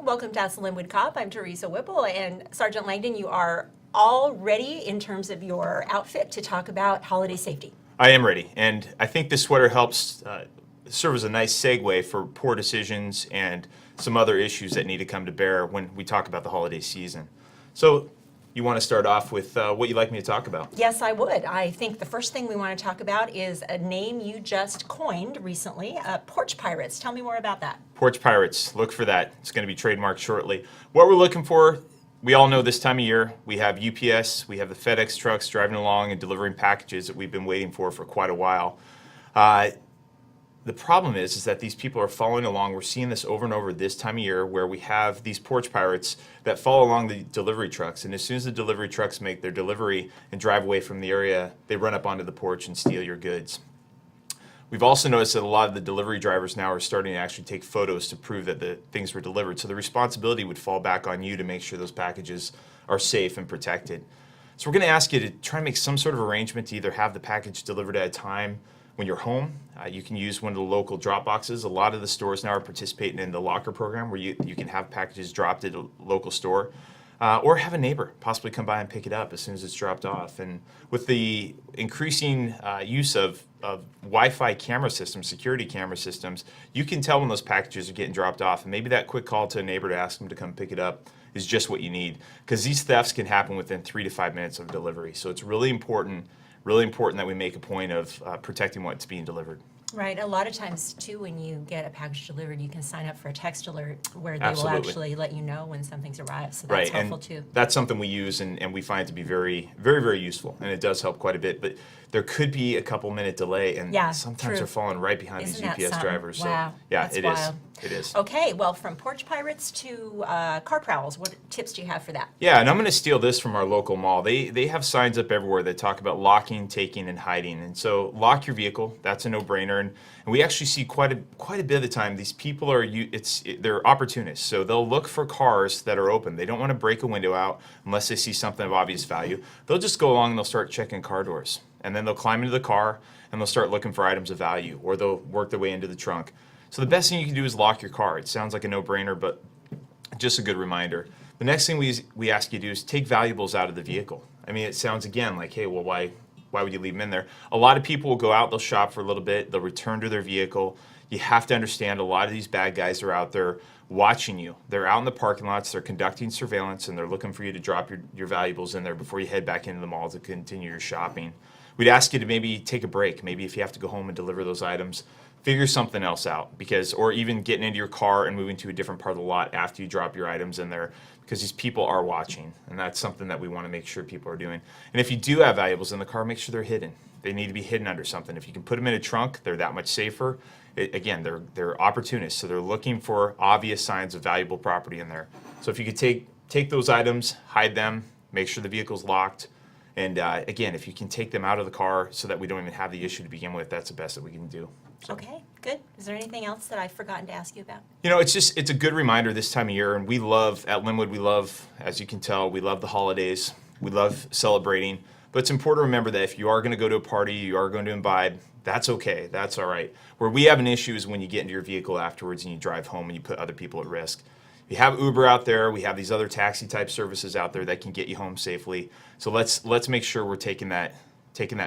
Welcome to Ask the Lynnwood Cop. I'm Teresa Whipple, and Sergeant Langdon, you are all ready in terms of your outfit to talk about holiday safety. I am ready, and I think this sweater helps serve as a nice segue for poor decisions and some other issues that need to come to bear when we talk about the holiday season. So, you want to start off with what you'd like me to talk about? Yes, I would. I think the first thing we want to talk about is a name you just coined recently, Porch Pirates. Tell me more about that. Porch Pirates, look for that. It's going to be trademarked shortly. What we're looking for, we all know this time of year, we have UPS, we have the FedEx trucks driving along and delivering packages that we've been waiting for quite a while. The problem is that these people are following along. We're seeing this over and over this time of year where we have these porch pirates that follow along the delivery trucks. And as soon as the delivery trucks make their delivery and drive away from the area, they run up onto the porch and steal your goods. We've also noticed that a lot of the delivery drivers now are starting to actually take photos to prove that the things were delivered. So the responsibility would fall back on you to make sure those packages are safe and protected. So we're going to ask you to try and make some sort of arrangement to either have the package delivered at a time when you're home. You can use one of the local drop boxes. A lot of the stores now are participating in the locker program where you can have packages dropped at a local store. Or have a neighbor possibly come by and pick it up as soon as it's dropped off. And with the increasing use of Wi-Fi camera systems, security camera systems, you can tell when those packages are getting dropped off. And maybe that quick call to a neighbor to ask them to come pick it up is just what you need. Because these thefts can happen within 3 to 5 minutes of delivery. So it's really important that we make a point of protecting what's being delivered. Right. A lot of times, too, when you get a package delivered, you can sign up for a text alert where they Absolutely. will actually let you know when something's arrived. So that's helpful, too. That's something we use, and we find it to be very, very, very useful. And it does help quite a bit. But there could be a couple-minute delay, and sometimes they're falling right behind Isn't these UPS drivers. Wow. So, yeah, That's it wild. is. It is. Okay, well, from Porch Pirates to car prowls, what tips do you have for that? Yeah, and I'm going to steal this from our local mall. They have signs up everywhere that talk about locking, taking, and hiding. And so lock your vehicle. That's a no-brainer. And we actually see quite a bit of the time these people they're opportunists. So they'll look for cars that are open. They don't want to break a window out unless they see something of obvious value. They'll just go along and they'll start checking car doors. And then they'll climb into the car and they'll start looking for items of value, or they'll work their way into the trunk. So the best thing you can do is lock your car. It sounds like a no-brainer, but just a good reminder. The next thing we ask you to do is take valuables out of the vehicle. I mean, it sounds again like, hey, well, why would you leave them in there? A lot of people will go out, they'll shop for a little bit, they'll return to their vehicle. You have to understand a lot of these bad guys are out there watching you. They're out in the parking lots, they're conducting surveillance, and they're looking for you to drop your valuables in there before you head back into the mall to continue your shopping. We'd ask you to maybe take a break. Maybe if you have to go home and deliver those items, figure something else out, or even getting into your car and moving to a different part of the lot after you drop your items in there, because these people are watching, and that's something that we want to make sure people are doing. And if you do have valuables in the car, make sure they're hidden. They need to be hidden under something. If you can put them in a trunk, they're that much safer. Again, they're opportunists, so they're looking for obvious signs of valuable property in there. So if you could take those items, hide them, make sure the vehicle's locked, and again, if you can take them out of the car so that we don't even have the issue to begin with, that's the best that we can do. So. Okay, good. Is there anything else that I've forgotten to ask you about? You know, it's a good reminder this time of year, and at Lynnwood, as you can tell, we love the holidays. We love celebrating, but it's important to remember that if you are going to go to a party, you are going to imbibe, that's okay. That's all right. Where we have an issue is when you get into your vehicle afterwards and you drive home and you put other people at risk. We have Uber out there. We have these other taxi type services out there that can get you home safely. So let's make sure we're taking that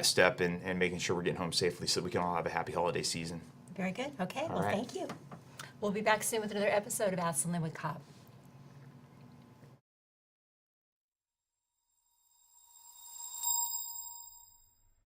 step and making sure we're getting home safely so we can all have a happy holiday season. Very good. Okay. All right. Thank you. We'll be back soon with another episode of Ask the Lynnwood Cop.